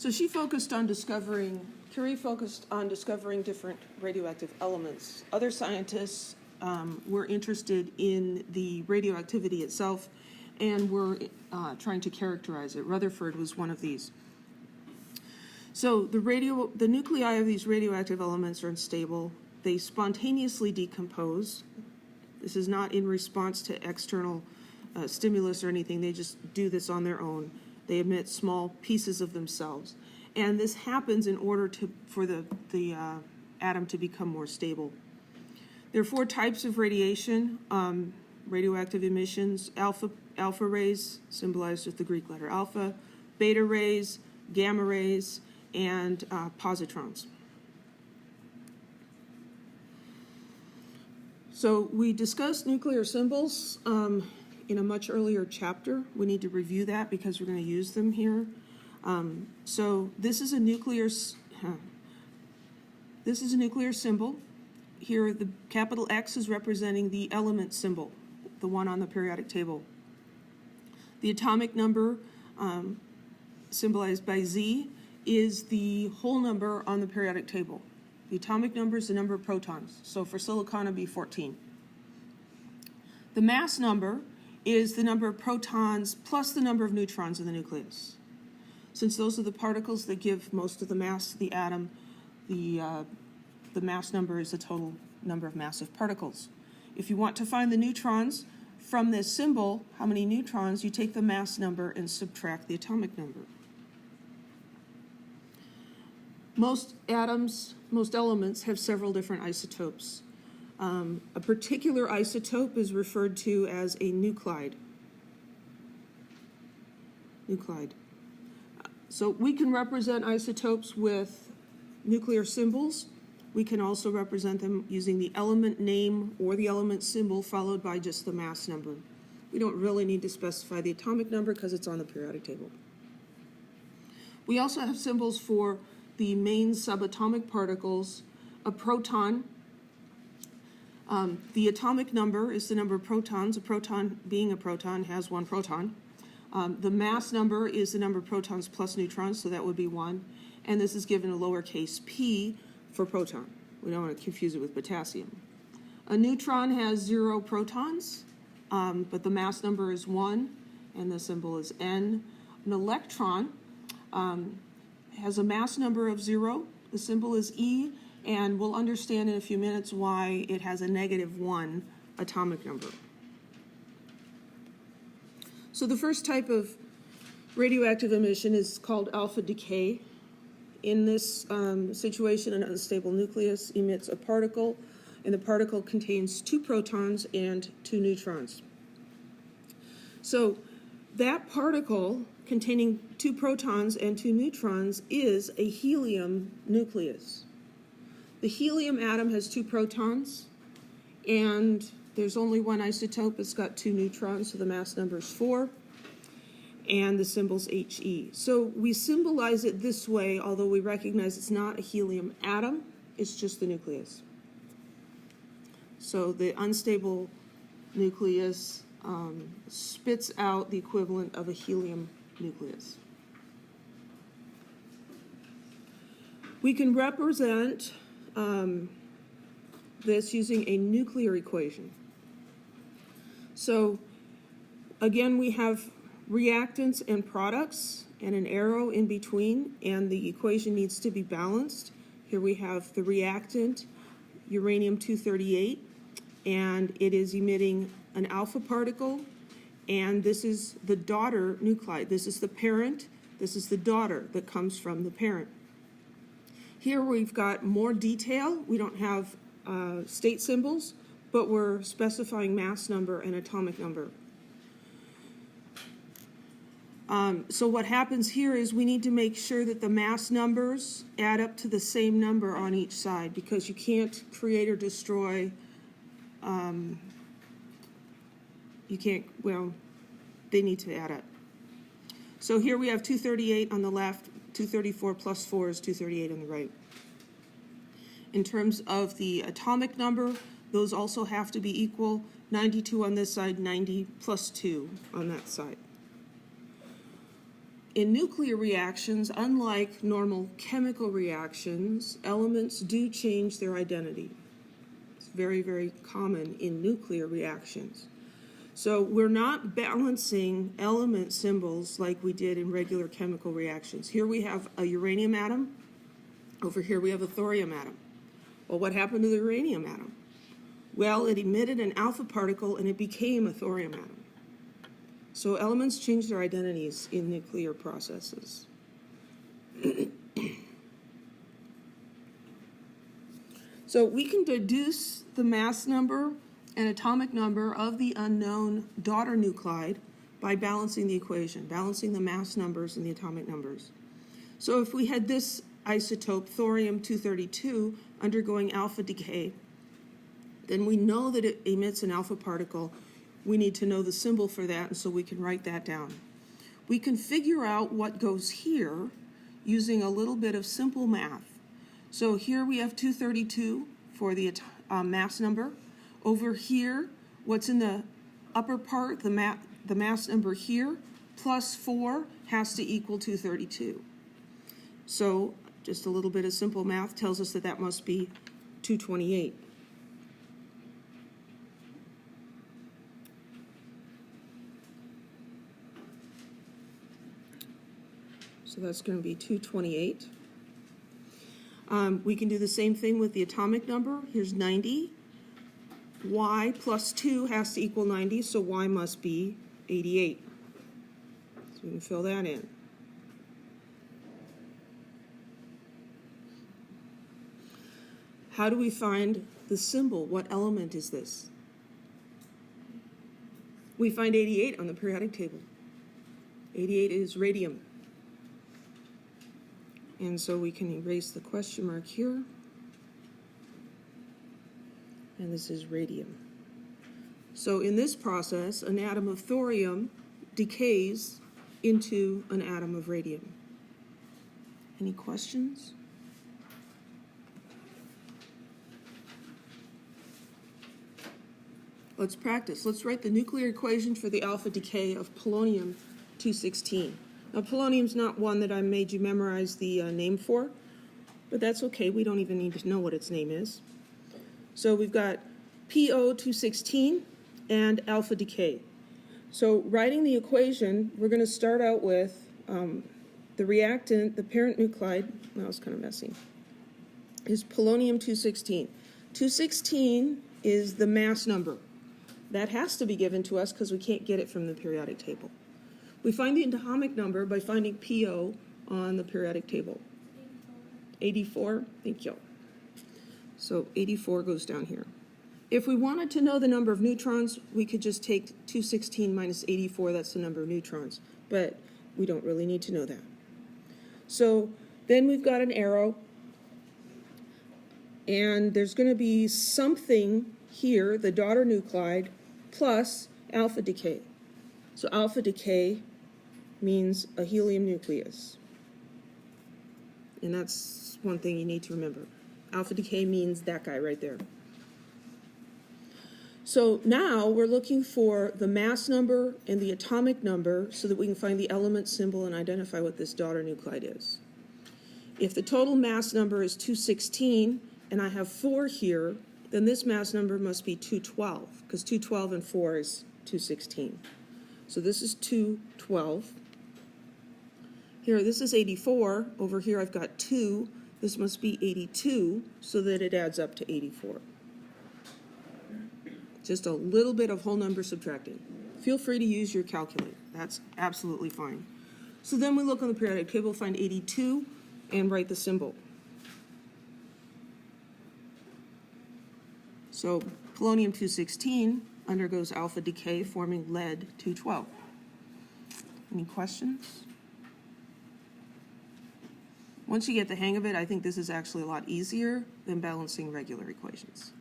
So Curie focused on discovering different radioactive elements. Other scientists were interested in the radioactivity itself and were trying to characterize it. Rutherford was one of these. So the nuclei of these radioactive elements are unstable. They spontaneously decompose. This is not in response to external stimulus or anything. They just do this on their own. They emit small pieces of themselves. And this happens in order for the atom to become more stable. There are 4 types of radiation, radioactive emissions: alpha rays, symbolized with the Greek letter alpha, beta rays, gamma rays, and positrons. So we discussed nuclear symbols in a much earlier chapter. We need to review that because we're going to use them here. So this is a nuclear symbol. Here the capital X is representing the element symbol, the one on the periodic table. The atomic number, symbolized by Z, is the whole number on the periodic table. The atomic number is the number of protons. So for silicon, it'd be 14. The mass number is the number of protons plus the number of neutrons in the nucleus. Since those are the particles that give most of the mass to the atom, the mass number is the total number of massive particles. If you want to find the neutrons from this symbol, how many neutrons, you take the mass number and subtract the atomic number. Most elements have several different isotopes. A particular isotope is referred to as a nuclide. So we can represent isotopes with nuclear symbols. We can also represent them using the element name or the element symbol followed by just the mass number. We don't really need to specify the atomic number because it's on the periodic table. We also have symbols for the main subatomic particles. A proton, the atomic number is the number of protons. A proton, being a proton, has 1 proton. The mass number is the number of protons plus neutrons, so that would be 1. And this is given a lowercase p for proton. We don't want to confuse it with potassium. A neutron has 0 protons, but the mass number is 1, and the symbol is N. An electron has a mass number of 0. The symbol is E, and we'll understand in a few minutes why it has a -1 atomic number. So the first type of radioactive emission is called alpha decay. In this situation, an unstable nucleus emits a particle, and the particle contains 2 protons and 2 neutrons. So that particle containing 2 protons and 2 neutrons is a helium nucleus. The helium atom has 2 protons, and there's only one isotope. It's got 2 neutrons, so the mass number is 4, and the symbol's He. So we symbolize it this way, although we recognize it's not a helium atom, it's just the nucleus. So the unstable nucleus spits out the equivalent of a helium nucleus. We can represent this using a nuclear equation. So again, we have reactants and products and an arrow in between, and the equation needs to be balanced. Here we have the reactant, uranium-238, and it is emitting an alpha particle, and this is the daughter nuclide. This is the parent, this is the daughter that comes from the parent. Here we've got more detail. We don't have state symbols, but we're specifying mass number and atomic number. So what happens here is we need to make sure that the mass numbers add up to the same number on each side, because you can't create or destroy, they need to add up. So here we have 238 on the left, 234 plus 4 is 238 on the right. In terms of the atomic number, those also have to be equal. 92 on this side, 90 plus 2 on that side. In nuclear reactions, unlike normal chemical reactions, elements do change their identity. It's very, very common in nuclear reactions. So we're not balancing element symbols like we did in regular chemical reactions. Here we have a uranium atom. Over here we have a thorium atom. Well, what happened to the uranium atom? Well, it emitted an alpha particle and it became a thorium atom. So elements change their identities in nuclear processes. So we can deduce the mass number and atomic number of the unknown daughter nuclide by balancing the equation, balancing the mass numbers and the atomic numbers. So if we had this isotope, thorium-232, undergoing alpha decay, then we know that it emits an alpha particle. We need to know the symbol for that, and so we can write that down. We can figure out what goes here using a little bit of simple math. So here we have 232 for the mass number. Over here, what's in the upper part, the mass number here, plus 4 has to equal 232. So just a little bit of simple math tells us that that must be 228. So that's going to be 228. We can do the same thing with the atomic number. Here's 90. Y plus 2 has to equal 90, so Y must be 88. So we can fill that in. How do we find the symbol? What element is this? We find 88 on the periodic table. 88 is radium. And so we can erase the question mark here. And this is radium. So in this process, an atom of thorium decays into an atom of radium. Any questions? Let's practice. Let's write the nuclear equation for the alpha decay of polonium-216. Now, polonium's not one that I made you memorize the name for, but that's okay. We don't even need to know what its name is. So we've got PO216 and alpha decay. So writing the equation, we're going to start out with the reactant, the parent nuclide, that was kind of messy, is polonium-216. 216 is the mass number. That has to be given to us because we can't get it from the periodic table. We find the atomic number by finding PO on the periodic table. 84, thank you. So 84 goes down here. If we wanted to know the number of neutrons, we could just take 216 minus 84, that's the number of neutrons. But we don't really need to know that. So then we've got an arrow, and there's going to be something here, the daughter nuclide, plus alpha decay. So alpha decay means a helium nucleus. And that's one thing you need to remember. Alpha decay means that guy right there. So now we're looking for the mass number and the atomic number so that we can find the element symbol and identify what this daughter nuclide is. If the total mass number is 216 and I have 4 here, then this mass number must be 212 because 212 and 4 is 216. So this is 212. Here, this is 84. Over here, I've got 2. This must be 82, so that it adds up to 84. Just a little bit of whole number subtracting. Feel free to use your calculator. That's absolutely fine. So then we look on the periodic table, find 82, and write the symbol. So polonium-216 undergoes alpha decay, forming lead-212. Any questions? Once you get the hang of it, I think this is actually a lot easier than balancing regular equations.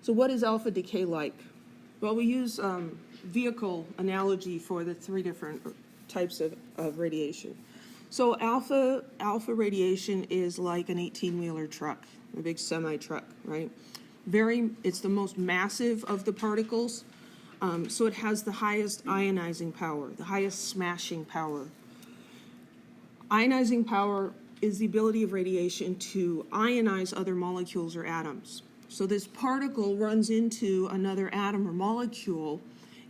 So what is alpha decay like? Well, we use vehicle analogy for the 3 different types of radiation. So alpha radiation is like an 18-wheeler truck, a big semi-truck, right? It's the most massive of the particles. So it has the highest ionizing power, the highest smashing power. Ionizing power is the ability of radiation to ionize other molecules or atoms. So this particle runs into another atom or molecule,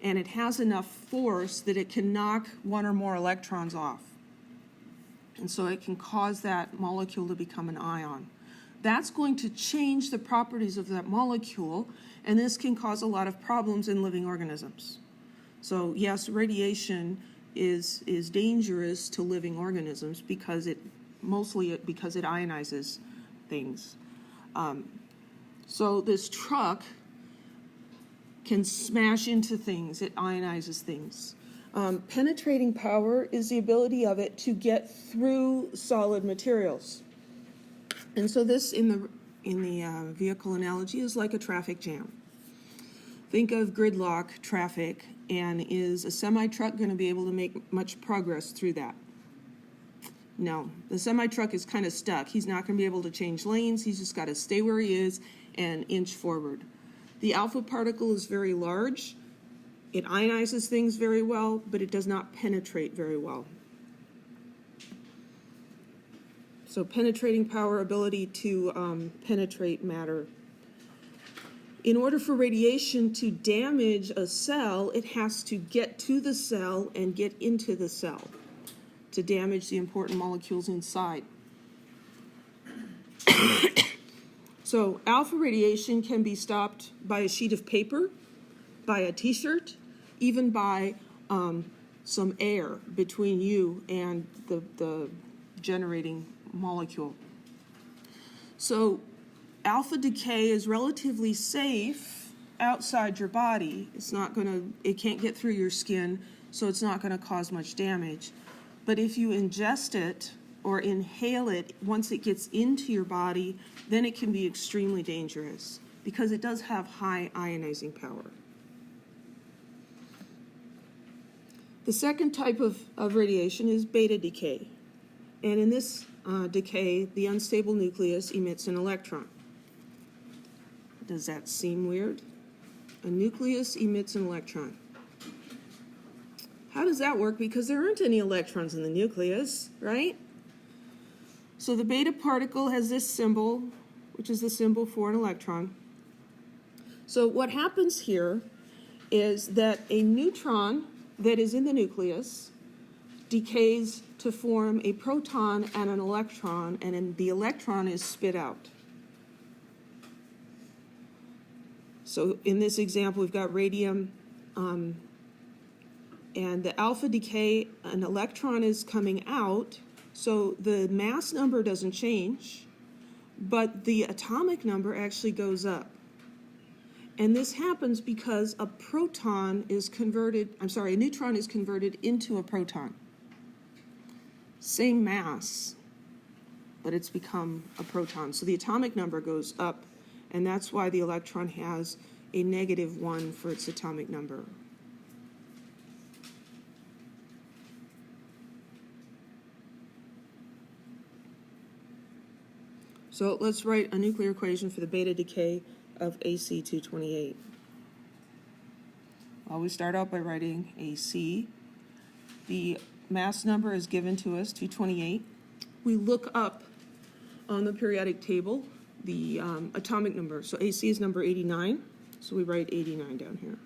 and it has enough force that it can knock one or more electrons off. And so it can cause that molecule to become an ion. That's going to change the properties of that molecule, and this can cause a lot of problems in living organisms. So yes, radiation is dangerous to living organisms because it ionizes things. So this truck can smash into things, it ionizes things. Penetrating power is the ability of it to get through solid materials. And so this, in the vehicle analogy, is like a traffic jam. Think of gridlock traffic, and is a semi-truck going to be able to make much progress through that? No, the semi-truck is kind of stuck. He's not going to be able to change lanes. He's just got to stay where he is and inch forward. The alpha particle is very large. It ionizes things very well, but it does not penetrate very well. So penetrating power, ability to penetrate matter. In order for radiation to damage a cell, it has to get to the cell and get into the cell to damage the important molecules inside. So alpha radiation can be stopped by a sheet of paper, by a t-shirt, even by some air between you and the generating molecule. So alpha decay is relatively safe outside your body. It can't get through your skin, so it's not going to cause much damage. But if you ingest it or inhale it, once it gets into your body, then it can be extremely dangerous because it does have high ionizing power. The second type of radiation is beta decay. And in this decay, the unstable nucleus emits an electron. Does that seem weird? A nucleus emits an electron. How does that work? Because there aren't any electrons in the nucleus, right? So the beta particle has this symbol, which is the symbol for an electron. So what happens here is that a neutron that is in the nucleus decays to form a proton and an electron, and then the electron is spit out. So in this example, we've got radium, and the alpha decay, an electron is coming out, so the mass number doesn't change, but the atomic number actually goes up. And this happens because a neutron is converted into a proton. Same mass, but it's become a proton. So the atomic number goes up, and that's why the electron has a -1 for its atomic number. So let's write a nuclear equation for the beta decay of AC-228. Well, we start out by writing AC. The mass number is given to us, 228. We look up on the periodic table the atomic number. So AC is number 89, so we write 89 down here.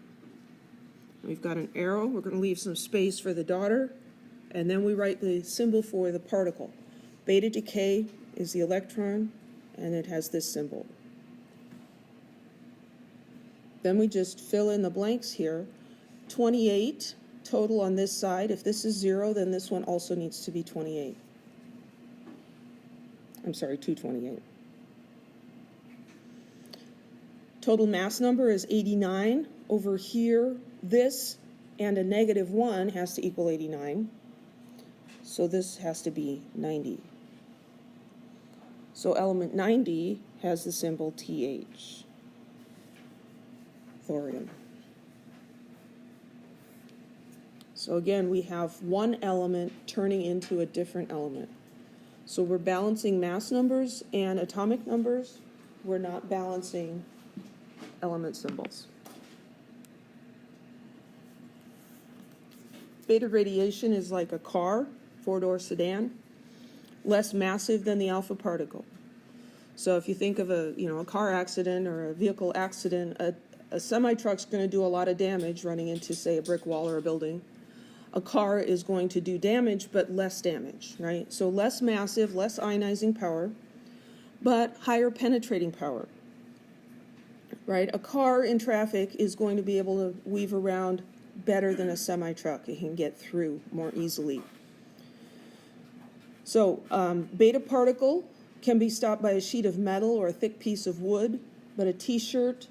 And we've got an arrow. We're going to leave some space for the daughter, and then we write the symbol for the particle. Beta decay is the electron, and it has this symbol. Then we just fill in the blanks here. 28 total on this side. If this is 0, then this one also needs to be 28. I'm sorry, 228. Total mass number is 89. Over here, this and a -1 has to equal 89. So this has to be 90. So element 90 has the symbol TH, thorium. So again, we have one element turning into a different element. So we're balancing mass numbers and atomic numbers. We're not balancing element symbols. Beta radiation is like a car, four-door sedan, less massive than the alpha particle. So if you think of a car accident or a vehicle accident, a semi-truck's going to do a lot of damage running into, say, a brick wall or a building. A car is going to do damage, but less damage, right? So less massive, less ionizing power, but higher penetrating power, right? A car in traffic is going to be able to weave around better than a semi-truck. It can get through more easily. So beta particle can be stopped by a sheet of metal or a thick piece of wood, but a t-shirt,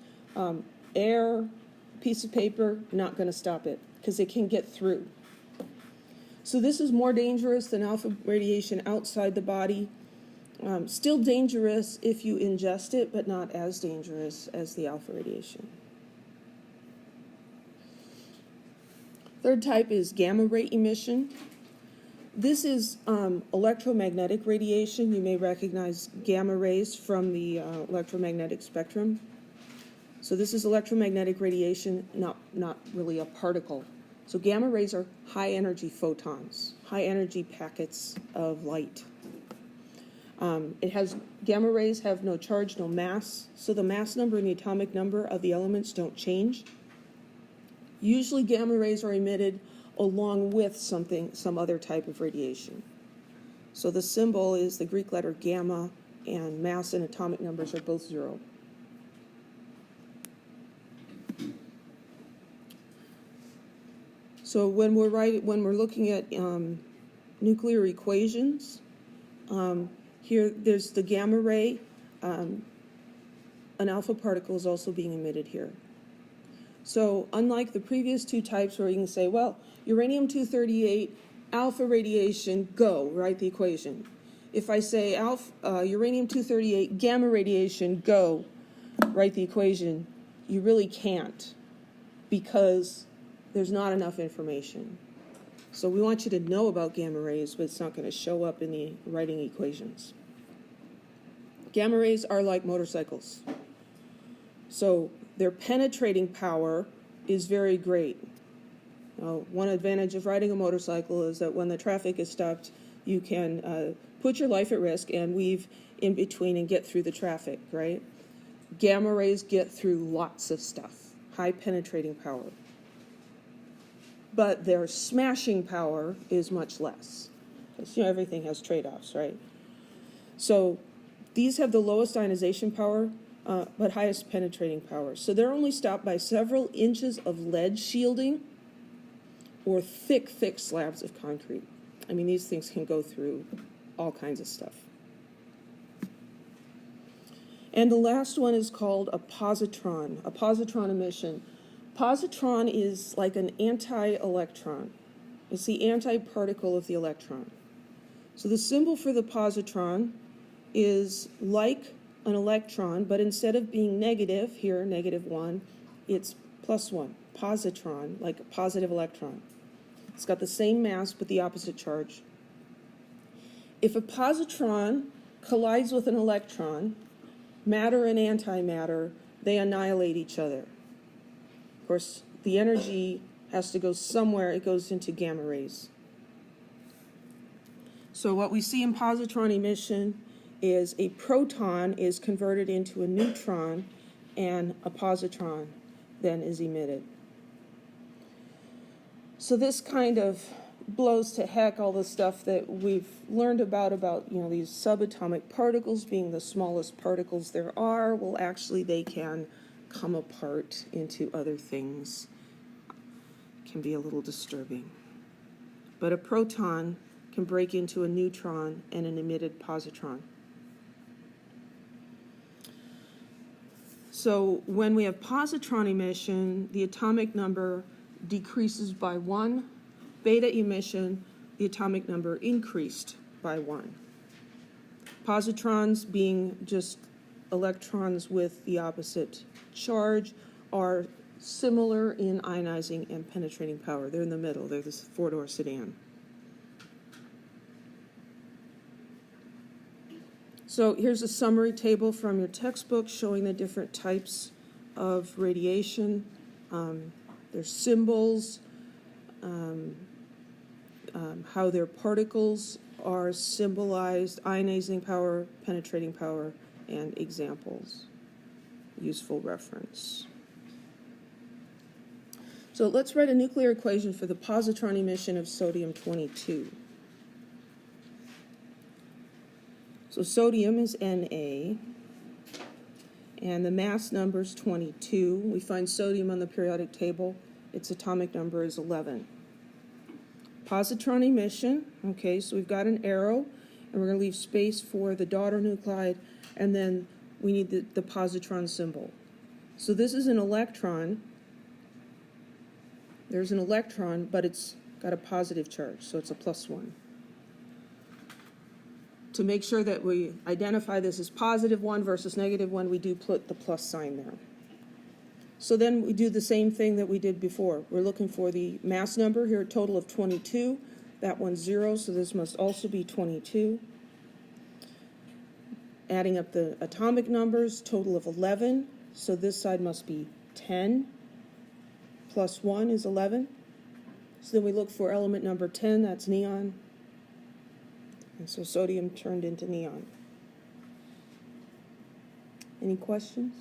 air, piece of paper, not going to stop it because it can get through. So this is more dangerous than alpha radiation outside the body. Still dangerous if you ingest it, but not as dangerous as the alpha radiation. Third type is gamma ray emission. This is electromagnetic radiation. You may recognize gamma rays from the electromagnetic spectrum. So this is electromagnetic radiation, not really a particle. So gamma rays are high energy photons, high energy packets of light. Gamma rays have no charge, no mass, so the mass number and the atomic number of the elements don't change. Usually gamma rays are emitted along with some other type of radiation. So the symbol is the Greek letter gamma, and mass and atomic numbers are both 0. So when we're looking at nuclear equations, here there's the gamma ray. An alpha particle is also being emitted here. So unlike the previous two types where you can say, well, uranium-238, alpha radiation, go, write the equation. If I say uranium-238, gamma radiation, go, write the equation, you really can't because there's not enough information. So we want you to know about gamma rays, but it's not going to show up in the writing equations. Gamma rays are like motorcycles. So their penetrating power is very great. Now, one advantage of riding a motorcycle is that when the traffic is stopped, you can put your life at risk and weave in between and get through the traffic, right? Gamma rays get through lots of stuff, high penetrating power. But their smashing power is much less. Because, everything has trade-offs, right? So these have the lowest ionization power, but highest penetrating power. So they're only stopped by several inches of lead shielding or thick slabs of concrete. I mean, these things can go through all kinds of stuff. And the last one is called a positron emission. Positron is like an anti-electron. It's the anti-particle of the electron. So the symbol for the positron is like an electron, but instead of being negative, here, -1, it's +1, positron, like a positive electron. It's got the same mass, but the opposite charge. If a positron collides with an electron, matter and antimatter, they annihilate each other. Of course, the energy has to go somewhere. It goes into gamma rays. So what we see in positron emission is a proton is converted into a neutron and a positron then is emitted. So this kind of blows to heck all the stuff that we've learned about these subatomic particles being the smallest particles there are. Well, actually, they can come apart into other things. It can be a little disturbing. But a proton can break into a neutron and an emitted positron. So when we have positron emission, the atomic number decreases by 1. Beta emission, the atomic number increased by 1. Positrons, being just electrons with the opposite charge, are similar in ionizing and penetrating power. They're in the middle. They're this four-door sedan. So here's a summary table from your textbook showing the different types of radiation. There's symbols. how their particles are symbolized, ionizing power, penetrating power, and examples. Useful reference. So let's write a nuclear equation for the positron emission of sodium-22. So sodium is Na, and the mass number is 22. We find sodium on the periodic table. Its atomic number is 11. Positron emission, okay, so we've got an arrow, and we're going to leave space for the daughter nuclide, and then we need the positron symbol. So this is an electron. There's an electron, but it's got a positive charge, so it's a +1. To make sure that we identify this as +1 versus -1, we do put the plus sign there. So then we do the same thing that we did before. We're looking for the mass number here, a total of 22. That one's 0, so this must also be 22. Adding up the atomic numbers, total of 11. So this side must be 10. Plus 1 is 11. So then we look for element number 10, that's neon. And so sodium turned into neon. Any questions?